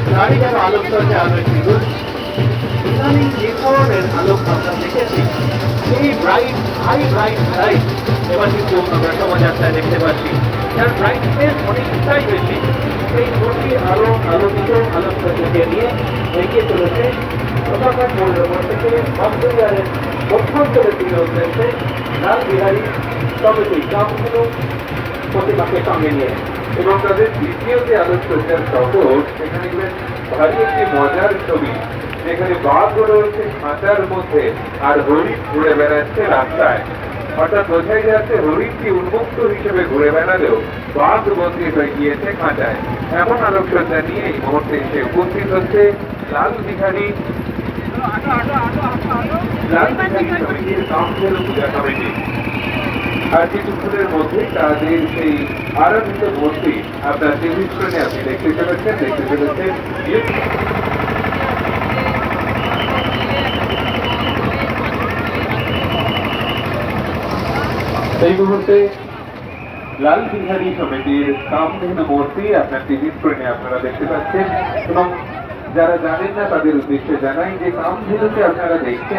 তারই যেন আলোকসজ্জা আলো সিঁদুর ইদানিং যে ধরনের আলোক আমরা দেখেছি এই ব্রাইট হাই ব্রাইট লাইট এবার কিন্তু আমরা শোভাযাত্রায় দেখতে পাচ্ছি যার ব্রাইটনেস অনেকটাই বেশি এই মূর্তি আলো আলোকিত আলোকসজ্জাকে নিয়ে এগিয়ে চলেছে প্রতাপঘাট মৌলভবন থেকে বাগবাজারের মধ্যাঞ্চলের দিকে উদ্দেশ্যে লাল বিহারী কমিটি কামধেনু প্রতিমাকে সঙ্গে নিয়ে এবং তাদের দ্বিতীয় যে আলোকসজ্জার শহর সেখানে বেশ ভারী একটি মজার ছবি যেখানে বাঘগুলো রয়েছে খাঁচার মধ্যে আর হরিণ ঘুরে বেড়াচ্ছে রাস্তায় অর্থাৎ বোঝাই যাচ্ছে হরিণটি উন্মুক্ত হিসেবে ঘুরে বেড়ালেও বাঘ বন্দী হয়ে গিয়েছে খাঁচায় এমন আলোকসজ্জা নিয়ে এই মুহূর্তে এসে উপস্থিত হচ্ছে লাল বিহারী সমিতির কামধেনু পূজা কমিটি আর কিছুক্ষণের মধ্যে তাদের সেই আরাধিত মূর্তি আপনার টিভি স্ক্রিনে আপনি দেখতে চলেছেন এই মুহূর্তে লাল বিহারী সমিতির কামধেনু মূর্তি আপনার টিভি স্ক্রিনে আপনারা দেখতে পাচ্ছেন এবং যারা জানেন না তাদের উদ্দেশ্যে জানাই যে কামধেনুকে আপনারা দেখছেন